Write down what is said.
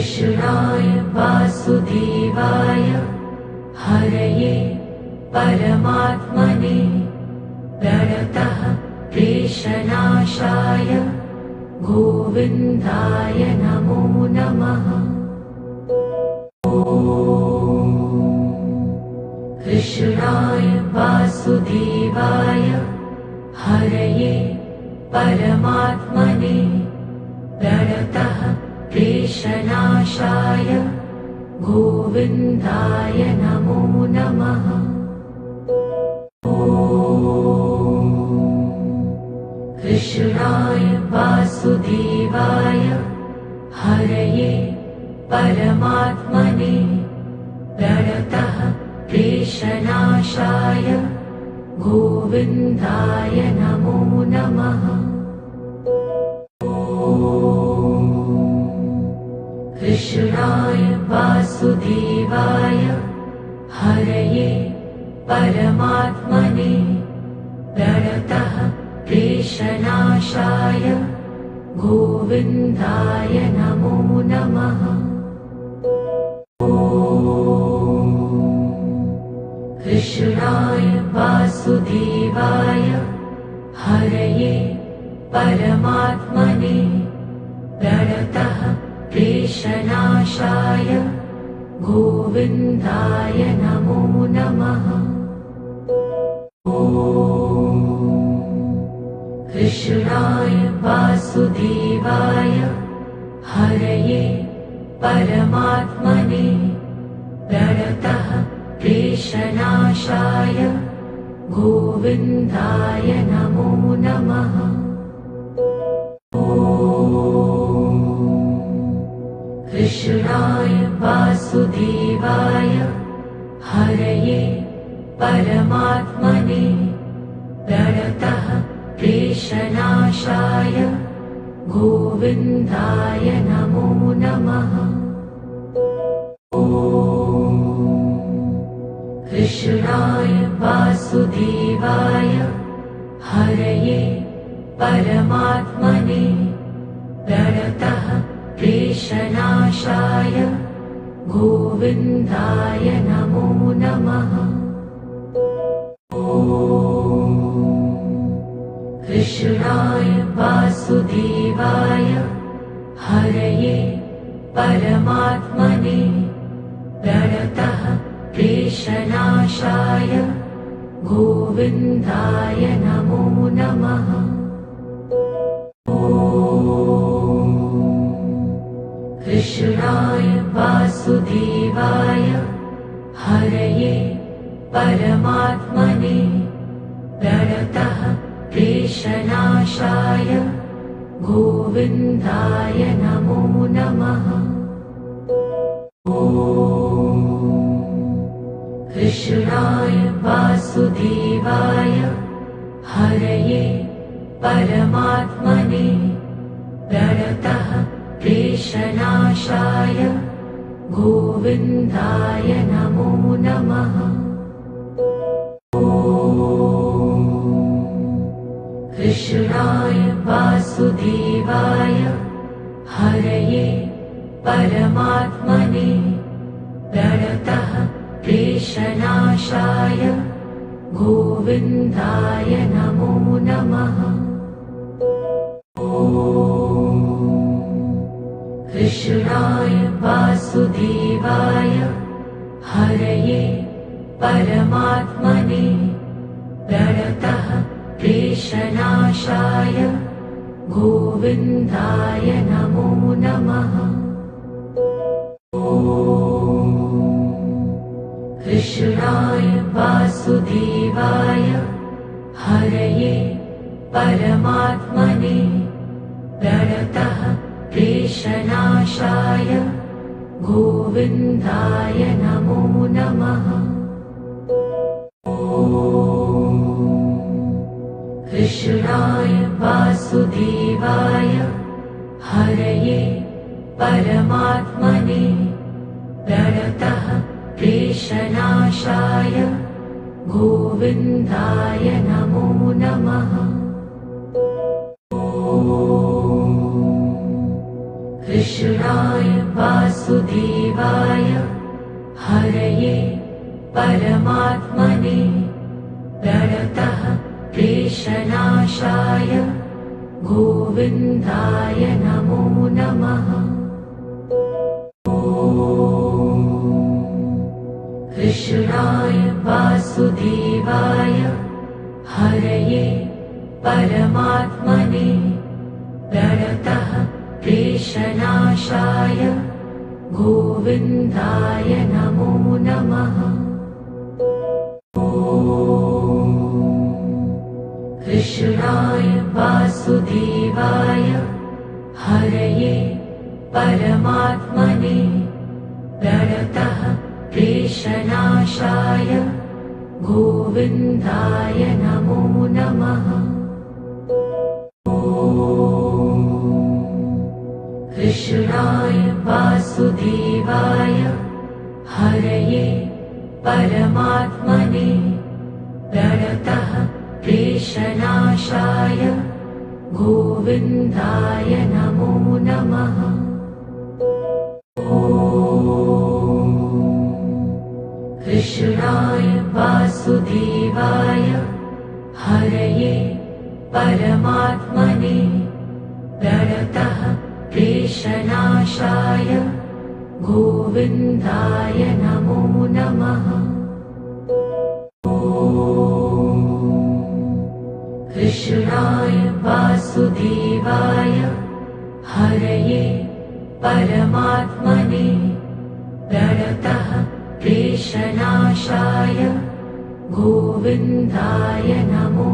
कृष्णाय वासुदेवाय हरये परमात्मने प्रणतः क्लेशनाशाय गोविन्दाय नमो नमः। कृष्णाय वासुदेवाय हरये परमात्मने प्रणतः क्लेशनाशाय गोविन्दाय नमो नमः। कृष्णाय वासुदेवाय हरये परमात्मने प्रणतः क्लेशनाशाय गोविन्दाय नमो नमः। कृष्णाय वासुदेवाय हरये परमात्मने प्रणतः क्लेशनाशाय गोविन्दाय नमो नमः। कृष्णाय वासुदेवाय हरये परमात्मने प्रणतः क्लेशनाशाय गोविन्दाय नमो नमः। कृष्णाय वासुदेवाय हरये परमात्मने प्रणतः क्लेशनाशाय गोविन्दाय नमो नमः। कृष्णाय वासुदेवाय हरये परमात्मने प्रणतः क्लेशनाशाय गोविन्दाय नमो नमः। कृष्णाय वासुदेवाय हरये परमात्मने प्रणतः क्लेशनाशाय गोविन्दाय नमो नमः। कृष्णाय वासुदेवाय हरये परमात्मने प्रणतः क्लेशनाशाय गोविन्दाय नमो नमः। कृष्णाय वासुदेवाय हरये परमात्मने प्रणतः क्लेशनाशाय गोविन्दाय नमो नमः। कृष्णाय वासुदेवाय हरये परमात्मने प्रणतः क्लेशनाशाय गोविन्दाय नमो नमः। कृष्णाय वासुदेवाय हरये परमात्मने प्रणतः क्लेशनाशाय गोविन्दाय नमो नमः। कृष्णाय वासुदेवाय हरये परमात्मने प्रणतः क्लेशनाशाय गोविन्दाय नमो नमः। कृष्णाय वासुदेवाय हरये परमात्मने प्रणतः क्लेशनाशाय गोविन्दाय नमो नमः। कृष्णाय वासुदेवाय हरये परमात्मने प्रणतः क्लेशनाशाय गोविन्दाय नमो नमः। कृष्णाय वासुदेवाय परमात्मने प्रणतः क्लेशनाशाय गोविन्दाय नमो नमः। कृष्णाय वासुदेवाय हरये परमात्मने प्रणतः क्लेशनाशाय गोविन्दाय नमो नमः। कृष्णाय वासुदेवाय हरये परमात्मने प्रणतः क्लेशनाशाय गोविन्दाय नमो नमः। कृष्णाय वासुदेवाय हरये परमात्मने प्रणतः क्लेशनाशाय गोविन्दाय नमो नमः। कृष्णाय वासुदेवाय हरये परमात्मने प्रणतः क्लेशनाशाय गोविन्दाय नमो नमः। कृष्णाय वासुदेवाय हरये परमात्मने प्रणतः क्लेशनाशाय गोविन्दाय नमो